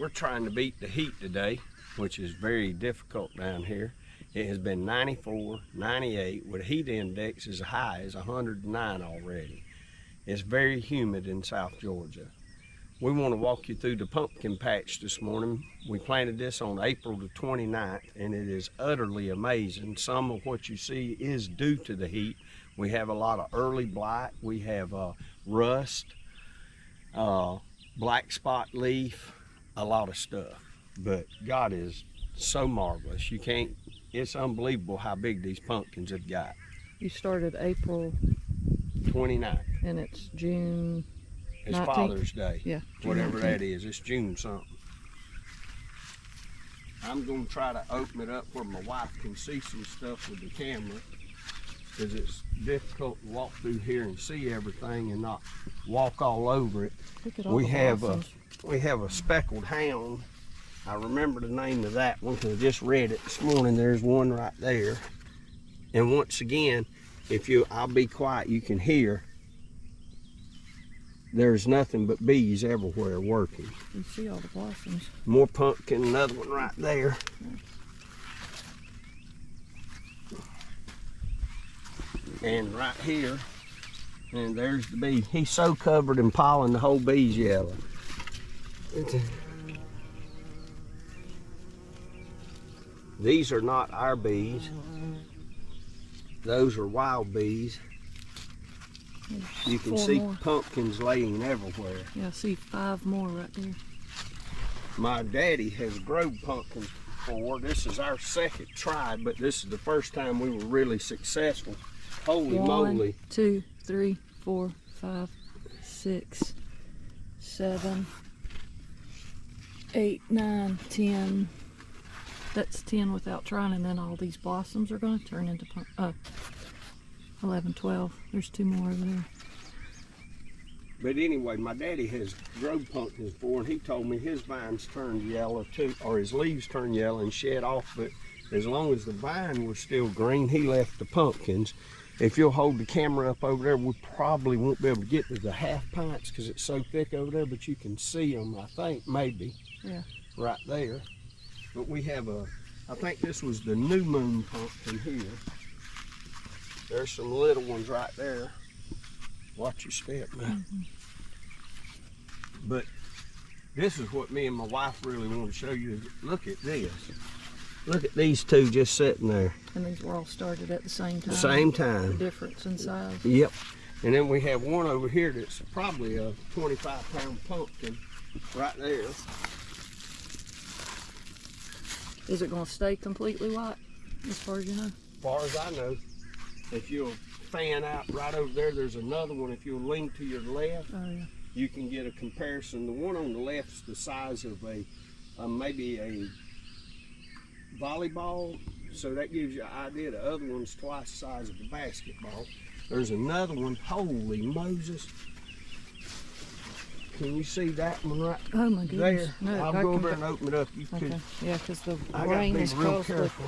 We're trying to beat the heat today, which is very difficult down here. It has been 94, 98, with a heat index as high as 109 already. It's very humid in South Georgia. We want to walk you through the pumpkin patch this morning. We planted this on April the 29th, and it is utterly amazing. Some of what you see is due to the heat. We have a lot of early blight. We have rust, black spot leaf, a lot of stuff. But God is so marvelous. It's unbelievable how big these pumpkins have got. You started April 29th. And it's June. It's 19th? Father's Day. Yeah. Whatever that is. It's June something. I'm going to try to open it up where my wife can see some stuff with the camera, because it's difficult to walk through here and see everything and not walk all over it. Look at all We the have blossoms. a speckled hound. I remember the name of that one because I just read it this morning. There's one right there. And once again, I'll be quiet, you can hear. There's nothing but bees everywhere working. You see all the blossoms. More pumpkin, another one right there. And right here, and there's the bee. He's so covered in pollen, the whole bee's yellow. These are not our bees. Those are wild bees. You can see pumpkins laying everywhere. Yeah, I see 5 more right there. My daddy has grown pumpkins before. This is our second try, but this is the first time we were really successful. Holy moly. 1, 2, 3, 4, 5, 6, 7, 8, 9, 10. That's 10 without trying, and then all these blossoms are going to turn into 11, 12. There's 2 more over there. But anyway, my daddy has grown pumpkins before, and he told me his vines turned yellow too, or his leaves turned yellow and shed off. But as long as the vine was still green, he left the pumpkins. If you'll hold the camera up over there, we probably won't be able to get to the half pints because it's so thick over there, but you can see them, I think, maybe. Yeah. Right there. But we have I think this was the new moon pumpkin here. There's some little ones right there. Watch your step now. Mm-hmm. But this is what me and my wife really want to show you. Look at this. Look at these two just sitting there. And these were all started at the same time. Same time. The difference in size. Yep. And then we have one over here that's probably a 25-pound pumpkin right there. Is it going to stay completely white, as far as you know? As far as I know. If you'll fan out right over there, there's another one. If you'll lean to your left, Oh, yeah. you can get a comparison. The one on the left is the size of maybe a volleyball, so that gives you an idea. The other one's twice the size of a basketball. There's another one. Holy Moses. Can you see that one right Oh my goodness. there? No, I'll go over there and open it up. You Okay. could, Yeah, because the I rain gotta is be real caused careful.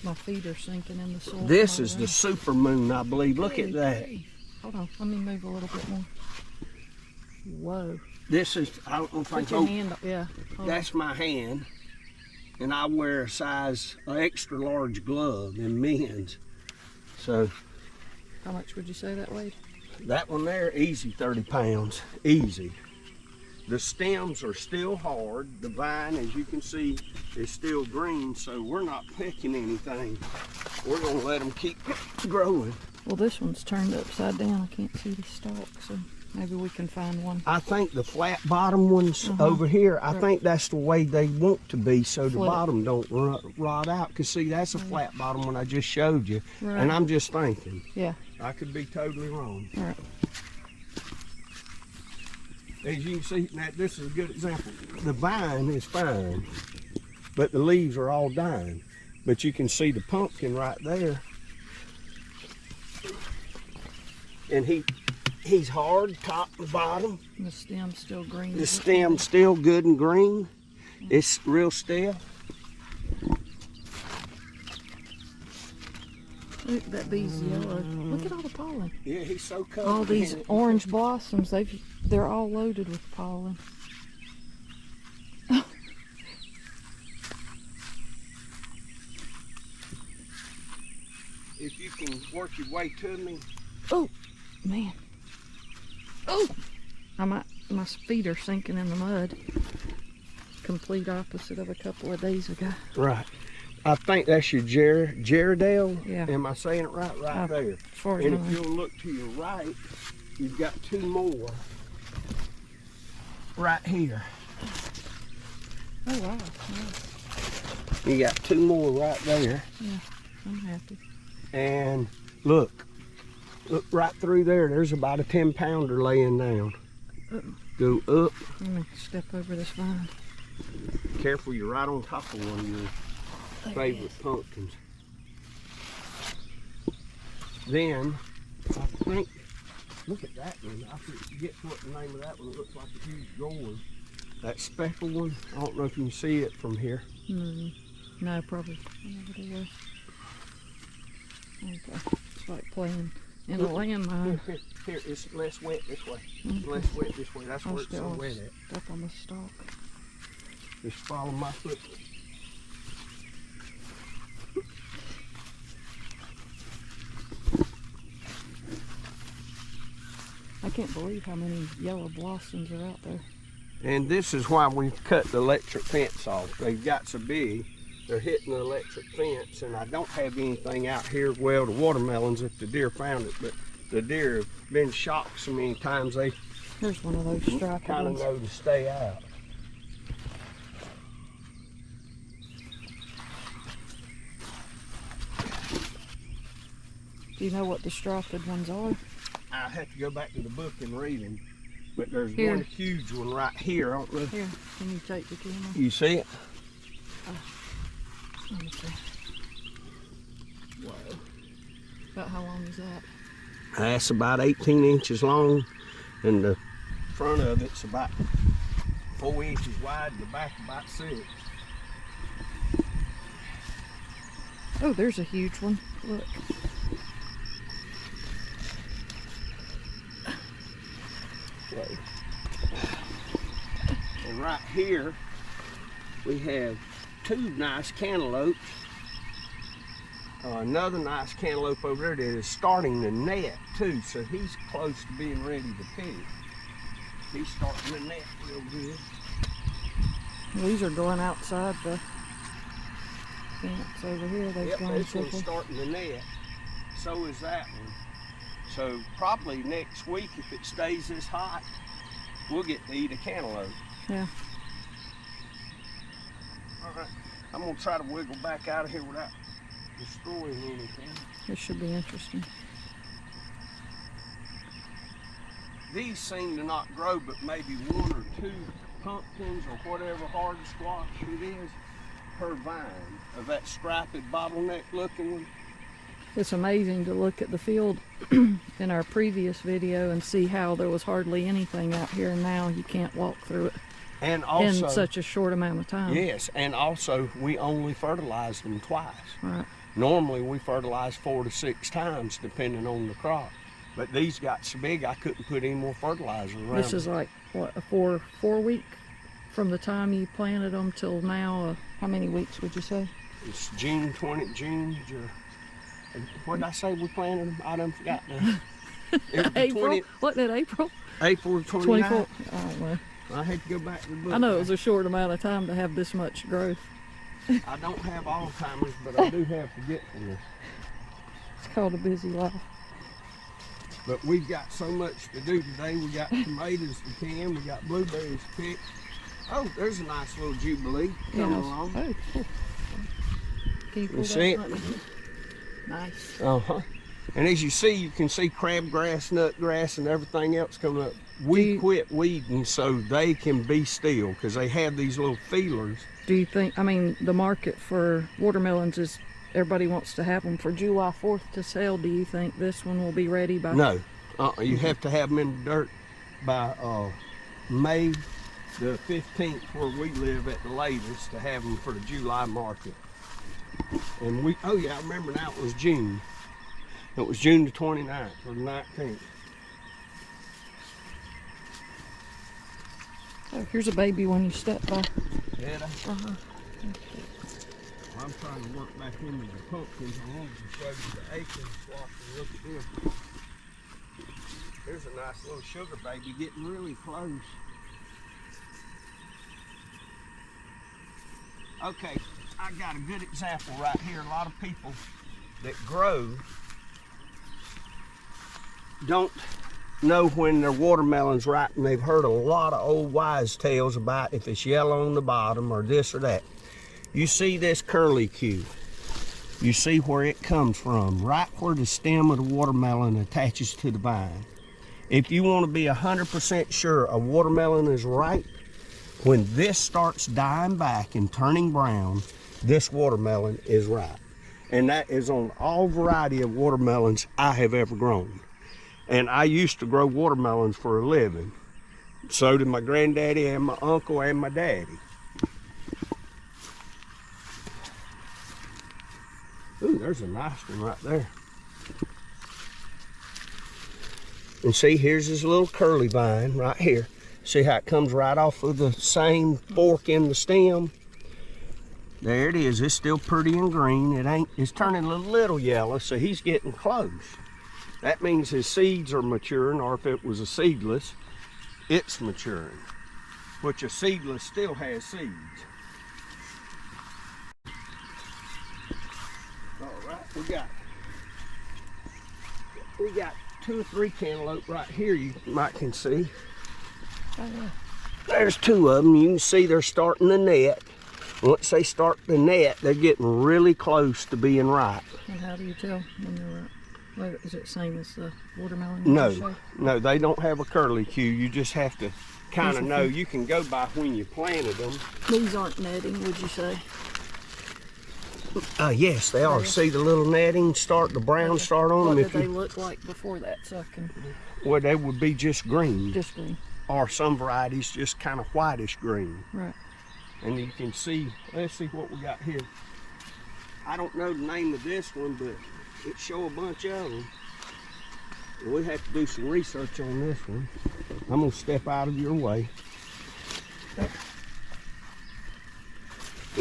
my feet are sinking in the soil. This all is the around. super moon, I believe. Look at that. Hey, hold on, let me move a little bit more. Whoa. This is, I don't know if I Put can your hand up, yeah. Hold That's my hand, and I wear a size extra large glove in men's. So on. How much would you say that weighed? that one there, easy 30 pounds, easy. The stems are still hard. The vine, as you can see, is still green, so we're not picking anything. We're gonna let them keep growing. Well, this one's turned upside down. I can't see the stalk, so maybe we can find one. I think the flat bottom ones over here, I Right. think that's the way they want to be, so the Flip. bottom don't rot out. Cause see, that's a flat bottom one I just showed you. Right. And I'm just thinking, Yeah, I could be totally wrong. all right. As you can see, now this is a good example. The vine is fine, but the leaves are all dying. But you can see the pumpkin right there. And he's hard, top and bottom. The stem's still green. The stem's still good and green. It's real stiff. Look, that bee's yellow. Look at all the pollen. Yeah, he's so covered. All these in it. orange blossoms, they're all loaded with pollen. can work your way to me. Oh, man. Oh, my feet are sinking in the mud. Complete opposite of a couple of days ago. Right. I think that's your Gerardale. Yeah. Am I saying it right? Right there. As far as And I if know. you'll look to your right, you've got two more right here. Oh, wow. Yeah, You got two more right there. I'm happy. And look right through there. There's about a 10-pounder laying down. Go up. Let me step over this vine. Careful, you're right on top of one of your favorite pumpkins. Then, I think, look at that one. I forget what the name of that one. It looks like a huge gourd. That speckled one, I don't know if you can see it from here. No, probably. Over there. Okay. It's like playing in a landmine. Here, it's less wet this way. It's less wet this way. That's where it's so wet at. Step on the stalk. Just follow my foot. I can't believe how many yellow blossoms are out there. And this is why we cut the electric fence off. They've got so big, they're hitting the electric fence, and I don't have anything out here. Well, the watermelons, if the deer found it, but the deer have been shocked so many times they Here's one of those striped kind of ones. know to stay out. Do you know what the striped ones are? I have to go back to the book and read them, but there's Here. one huge one right here. I don't know. Here, can you take the camera? You see it? Let me see. Wow. About how long is that? That's about 18 inches long, and the front of it's about 4 inches wide, and the back about 6. Oh, there's a huge one. Look. And right here, we have two nice cantaloupes. Another nice cantaloupe over there that is starting the net too, so he's close to being ready to pick. He's starting the net real good. These are going outside the fence over here. They've Yep, gone this one's quickly. starting the net. So is that one. So probably next week, if it stays this hot, we'll get to eat a cantaloupe. Yeah. All right, I'm gonna try to wiggle back out of here without destroying anything. This should be interesting. These seem to not grow, but maybe one or two pumpkins or whatever hard squash it is per vine of that striped bottleneck looking one. It's amazing to look at the field in our previous video and see how there was hardly anything out here, and now you can't walk through it And also, in such a short amount of time. yes, and also we only fertilized them twice. Right. Normally we fertilize 4 to 6 times depending on the crop. But these got so big I couldn't put any more fertilizer around This them. is like, what, a four week from the time you planted them till now? How many weeks would you say? It's June. What did I say we planted them? I done forgot now. It was the April? Wasn't it April? April 29th. 24? I don't know. I had to go back to the book. I know it was a short amount of time to have this much growth. I don't have Alzheimer's, but I do have forgetfulness. It's called a busy life. But we've got so much to do today. We got tomatoes to can, we got blueberries to pick. Oh, there's a nice little Jubilee coming along. Oh, cool. Can you pull You that see it? button? Nice. Uh-huh. And as you see, you can see crabgrass, nutgrass, and everything else coming up. We quit weeding so they can be still because they have these little feelers. Do you think, I mean, the market for watermelons is, everybody wants to have them for July 4th to sell. Do you think this one will be ready by? No, you have to have them in the dirt by May the 15th where we live at the latest to have them for the July market. And we, oh yeah, I remember now it was June. It was June the 29th or the 19th. Oh, here's a baby one you step by. Did I? Uh-huh. I'm trying to work back into the pumpkins. I wanted to show you the acorn squash. Look at this. There's a nice little sugar baby getting really close. Okay, I got a good example right here. A lot of people that grow don't know when their watermelon's ripe, and they've heard a lot of old wise tales about if it's yellow on the bottom or this or that. You see this curlicue. You see where it comes from, right where the stem of the watermelon attaches to the vine. If you want to be 100% sure a watermelon is ripe, when this starts dying back and turning brown, this watermelon is ripe. And that is on all variety of watermelons I have ever grown. And I used to grow watermelons for a living. So did my granddaddy and my uncle and my daddy. Ooh, there's a nice one right there. And see, here's his little curly vine right here. See how it comes right off of the same fork in the stem? There it is. It's still pretty and green. It's turning a little yellow, so he's getting close. That means his seeds are maturing, or if it was a seedless, it's maturing. Which a seedless still has seeds. All right, we got 2 or 3 cantaloupe right here you can see. Oh, yeah. There's 2 of them. You can see they're starting to net. Once they start to net, they're getting really close to being ripe. And how do you tell when they're ripe? Well, is it the same as the watermelon? No, they don't have a curlicue. You just have to kind of know. You can go by when you planted them. These aren't netting, would you say? Yes, they are. See the little netting start, the brown start on them? What did they look like before that, so I can... Well, they would be just green. Just green. Or some varieties just kind of whitish green. Right. And you can see, let's see what we got here. I don't know the name of this one, but it show a bunch of them. We have to do some research on this one. I'm gonna step out of your way.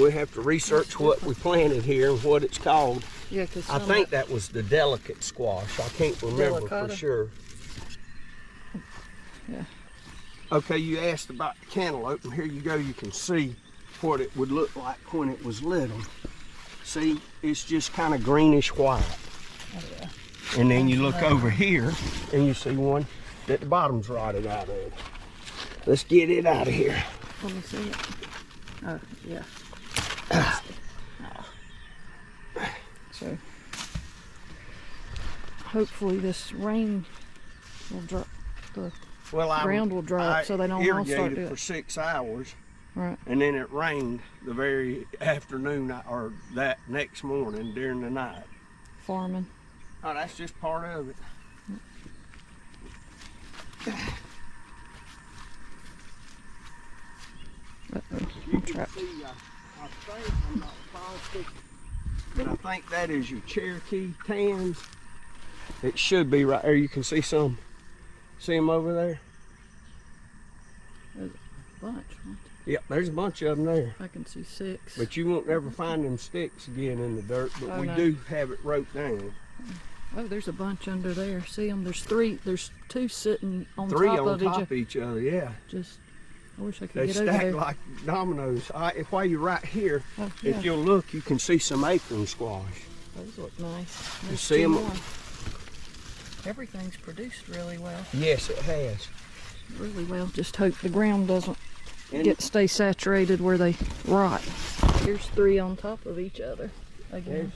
We have to research what we planted here and what it's called. Yeah, because I think that was the delicate squash. I can't remember Delicata? for sure. Yeah. Okay, you asked about the cantaloupe, and here you go. You can see what it would look like when it was little. See, it's just kind of greenish white. Oh, yeah. And then you look over here, and you see one that the bottom's rotted out of. Let's get it out of here. Let me see it. Oh, yeah. So, hopefully this rain will drop, the ground will dry up so they don't all start irrigated doing for it. 6 hours, Right. and then it rained the very afternoon or that next morning during the night. Farming. Oh, that's just part of it. Uh-oh, You I'm can trapped. see, I think, I'm not positive, but I think that is your Cherokee tans. It should be right there. You can see some. See them over there? There's a bunch. Yep, there's a bunch of them there. I can see 6. But you won't ever find them sticks again in the dirt, but Oh, we no. do have it roped down. Oh, there's a bunch under there. See them? There's 3. There's 2 sitting on 3 top on of top each of each other, yeah. Just, I wish I could They get over stack there. like dominoes. While you're right here, Oh, yeah. if you'll look, you can see some acorn squash. Those look nice. You There's see 2 them? more. Everything's produced really well. Yes, it has. Really well. Just hope the ground doesn't And stay saturated where they rot. Here's 3 on top of each other. Again,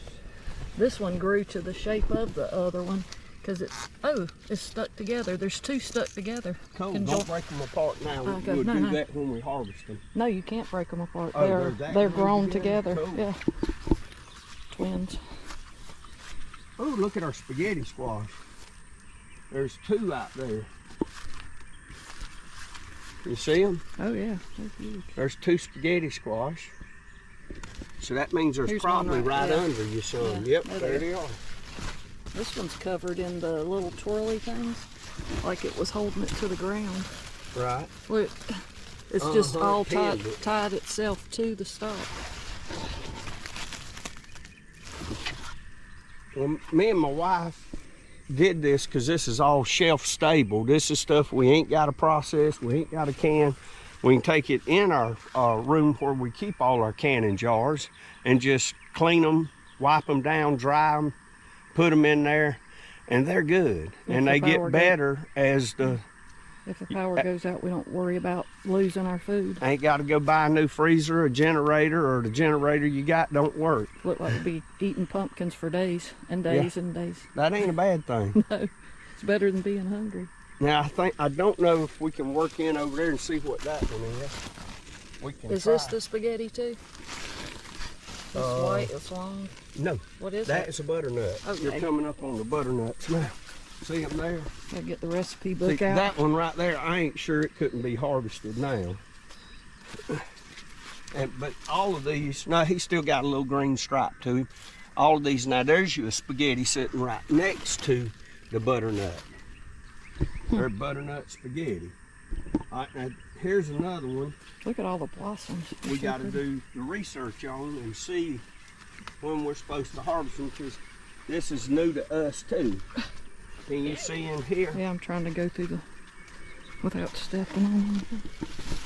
this one grew to the shape of the other one because it's stuck together. There's 2 stuck together. cool. Can Don't join- break them apart now. Okay, We'll no, do no. that when we harvest them. No, you can't break them apart. Oh, they're that they're grown grown together? together. Cool. Yeah. Twins. Oh, look at our spaghetti squash. There's 2 out there. You see them? Oh yeah, they're huge. There's 2 spaghetti squash. So that means there's Here's one probably right right there. under you some. Yeah, Yep, there there they they are. This one's covered in the little twirly things, like it was holding it to the ground. Right. Look, it's just all pinned it. tied itself to the stalk. Well, me and my wife did this because this is all shelf stable. This is stuff we ain't got to process, we ain't got to can. We can take it in our room where we keep all our canning jars and just clean them, wipe them down, dry them, put them in there, and they're good. And they get better as the... If the power goes out, we don't worry about losing our food. Ain't got to go buy a new freezer, a generator, or the generator you got don't work. Look like we'll be eating pumpkins for days and days and days. That ain't a bad thing. No, it's better than being hungry. Now, I don't know if we can work in over there and see what that one is. We can Is try. this the spaghetti too? It's white, it's long. No. What is that? it? That is a butternut. Okay. You're coming up on the butternuts now. See them there? I'll get the recipe book See, out. that one right there, I ain't sure it couldn't be harvested now. But all of these, no, he's still got a little green stripe to him. All of these, now there's your spaghetti sitting right next to the butternut. They're butternut spaghetti. All right, now here's another one Look at all the blossoms. we got to do the research on and see when we're supposed to harvest them, because this is new to us too. Can you see in here? Yeah, I'm trying to go through the without stepping on anything.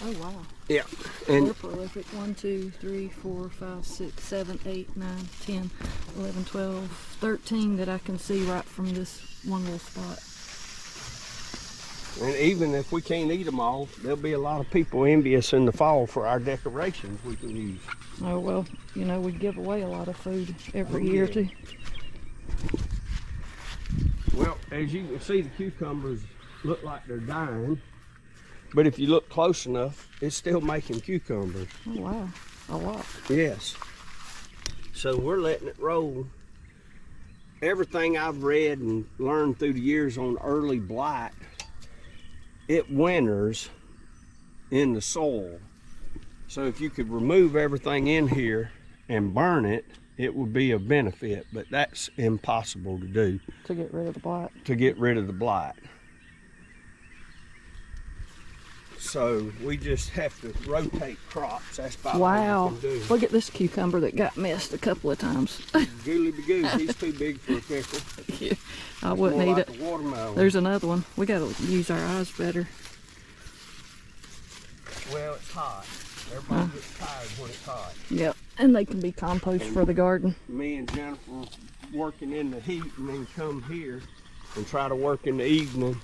Oh wow. Yeah. And They're prolific. 1, 2, 3, 4, 5, 6, 7, 8, 9, 10, 11, 12, 13 that I can see right from this one little spot. And even if we can't eat them all, there'll be a lot of people envious in the fall for our decorations we can use. Oh well, you know, we give away a lot of food every Oh, year yeah. too. Well, as you can see, the cucumbers look like they're dying, but if you look close enough, it's still making cucumbers. Oh wow, a lot. Yes. So we're letting it roll. Everything I've read and learned through the years on early blight, it winters in the soil. So if you could remove everything in here and burn it, it would be a benefit, but that's impossible to do, To get rid of the blight. to get rid of the blight. So we just have to rotate crops. That's about all Wow. we can do. Look at this cucumber that got missed a couple of times. Gooley bagoo, he's too big for a pickle. Yeah, I wouldn't More eat like it. a watermelon. There's another one. We gotta use our eyes better. Well, it's hot. Everybody gets tired when it's hot. Yep. And they can be compost for the garden. Me and Jennifer working in the heat and then come here and try to work in the evening.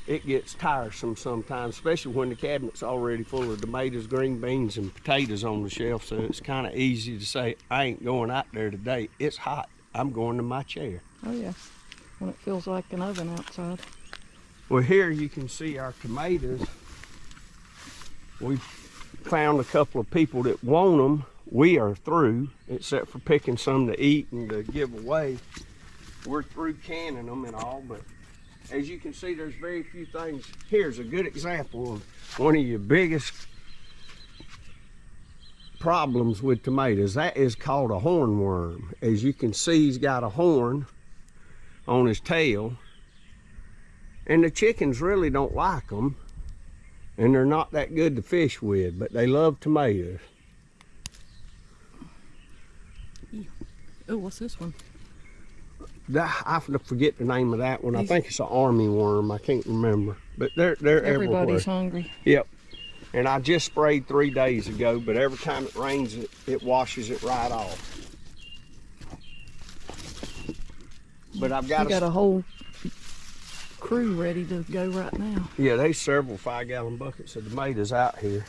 It gets tiresome sometimes, especially when the cabinet's already full of tomatoes, green beans, and potatoes on the shelf. So it's kind of easy to say, I ain't going out there today. It's hot. I'm going to my chair. Oh yeah. When it feels like an oven outside. Well, here you can see our tomatoes. We've found a couple of people that want them. We are through, except for picking some to eat and to give away. We're through canning them and all, but as you can see, there's very few things. Here's a good example of one of your biggest problems with tomatoes. That is called a hornworm. As you can see, he's got a horn on his tail, and the chickens really don't like them, and they're not that good to fish with, but they love tomatoes. Oh, what's this one? I forget the name of that one. I think it's an army worm. I can't remember, but they're everywhere. Everybody's hungry. Yep. And I just sprayed 3 days ago, but every time it rains, it washes it right off. But I've got, We got a whole crew ready to go right now. yeah, there's several 5-gallon buckets of tomatoes out here.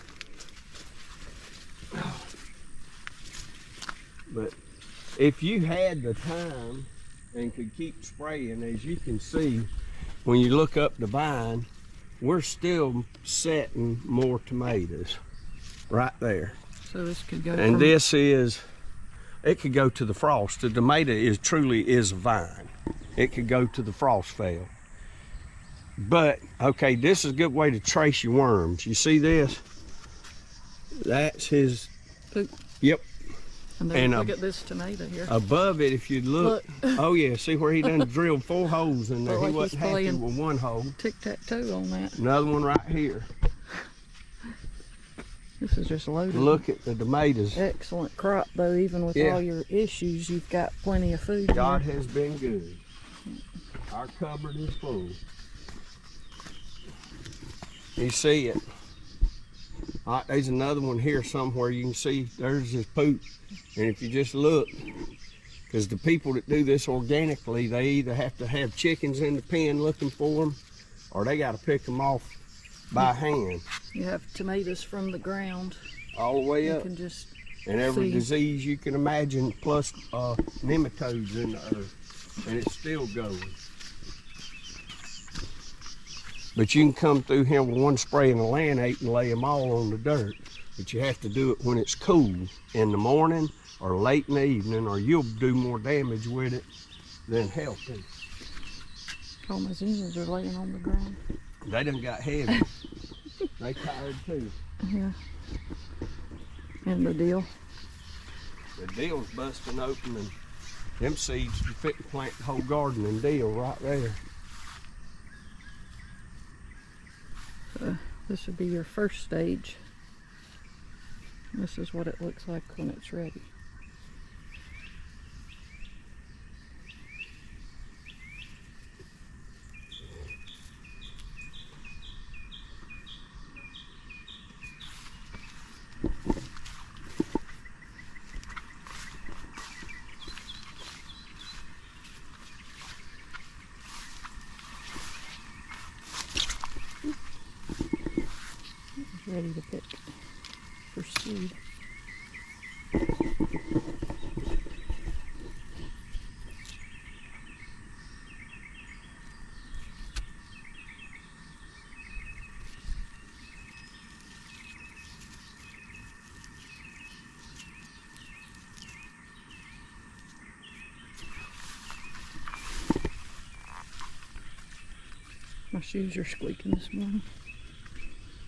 But if you had the time and could keep spraying, as you can see, when you look up the vine, we're still setting more tomatoes right there. So this could go And from, this is, it could go to the frost. The tomato truly is a vine. It could go to the frost fail. But, okay, this is a good way to trace your worms. You see this? That's his, poop. yep. And then and, look at this tomato here. Above it, if you look, oh yeah, see where he done drilled 4 holes in there. Look He like wasn't he's happy playing with 1 hole. Tic-tac-toe on that. Another one right here. This is just loaded. Look at the tomatoes. Excellent crop though, even with all your issues, you've got plenty of food. God here. has been good. Our cupboard is full. You see it. All right, there's another one here somewhere. You can see there's his poop. And if you just look, because the people that do this organically, they either have to have chickens in the pen looking for them, or they got to pick them off by hand. You have tomatoes from the ground. All the way You up. can just And every see. disease you can imagine, plus nematodes in the earth. And it's still going. But you can come through here with one spray and a lanate and lay them all on the dirt. But you have to do it when it's cool in the morning or late in the evening, or you'll do more damage with it than helping. All my zinnias are laying on the ground. They done got heavy. They tired too. Yeah. And the deal. The deal's busting open, and them seeds you fit to plant the whole garden and deal right there. This would be your first stage. This is what it looks like when it's ready. Ready to pick for seed. My shoes are squeaking this morning.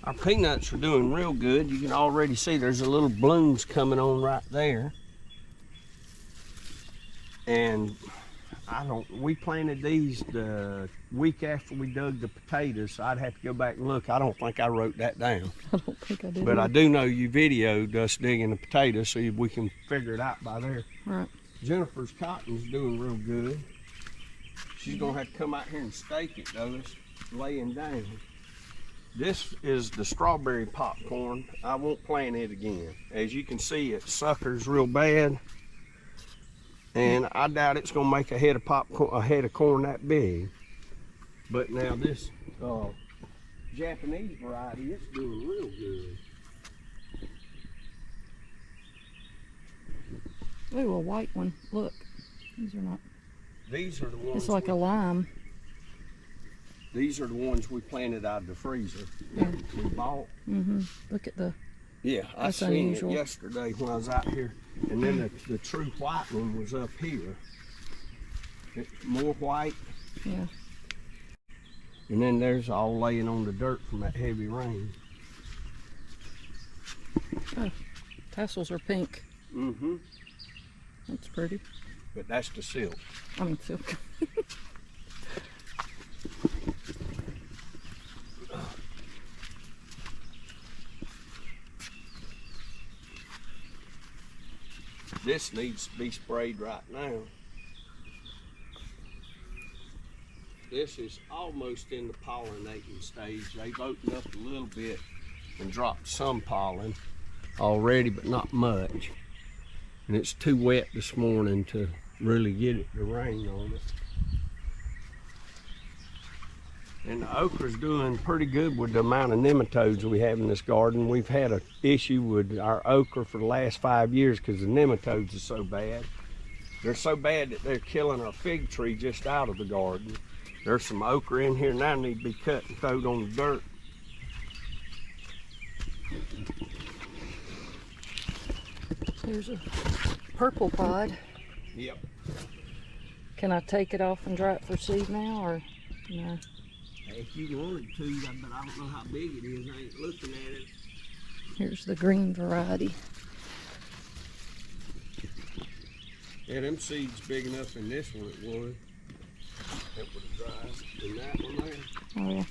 Our peanuts are doing real good. You can already see there's a little blooms coming on right there. And we planted these the week after we dug the potatoes, so I'd have to go back and look. I don't think I wrote that down. I don't think I did. But I do know you videoed us digging the potatoes, so we can figure it out by there. Right. Jennifer's cotton's doing real good. She's gonna have to come out here and stake it though. It's laying down. This is the strawberry popcorn. I won't plant it again. As you can see, it suckers real bad. And I doubt it's gonna make a head of corn that big. But now this Japanese variety, it's doing real good. Ooh, a white one. Look. These are not. These are the ones. It's like a lime. These are the ones we planted out of the freezer. Yeah. We bought. Mm-hmm. Look at the. Yeah, I That's seen unusual. it yesterday when I was out here. And then the true white one was up here. More white. Yeah. And then there's all laying on the dirt from that heavy rain. Oh, tassels are pink. Mm-hmm. That's pretty. But that's the silk. I mean silk. This needs to be sprayed right now. This is almost in the pollinating stage. They've opened up a little bit and dropped some pollen already, but not much. And it's too wet this morning to really get it to rain on it. And the okra's doing pretty good with the amount of nematodes we have in this garden. We've had an issue with our okra for the last 5 years because the nematodes are so bad. They're so bad that they're killing our fig tree just out of the garden. There's some okra in here now that need to be cut and thrown on the dirt. There's a purple pod. Yep. Can I take it off and dry it for seed now, or no? If you wanted to, but I don't know how big it is. I ain't looking at it. Here's the green variety. Yeah, them seeds big enough in this one it would. That would have dried. And that one there. Oh yeah.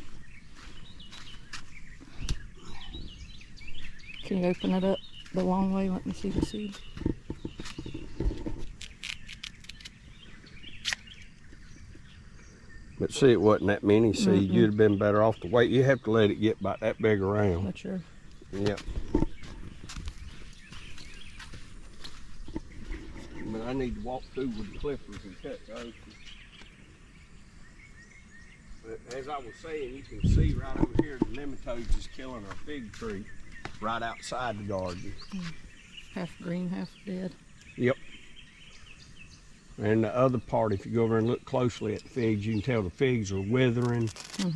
Can you open it up the long way? Let me see the seed. But see, it wasn't that many seeds. You'd have been better off to wait. You have to let it get about that big around. Mature. Yep. But I need to walk through with the clippers and cut those. But as I was saying, you can see right over here the nematodes is killing our fig tree right outside the garden. Half green, half dead. Yep. And the other part, if you go over and look closely at the figs, you can tell the figs are withering.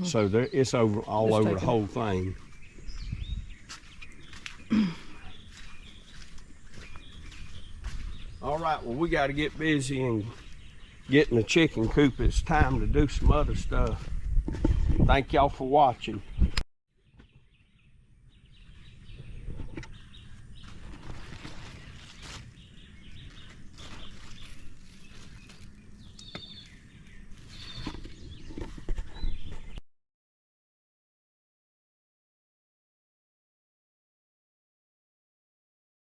So it's over all over the whole thing. All right, well, we got to get busy and get in the chicken coop. It's time to do some other stuff. Thank y'all for watching.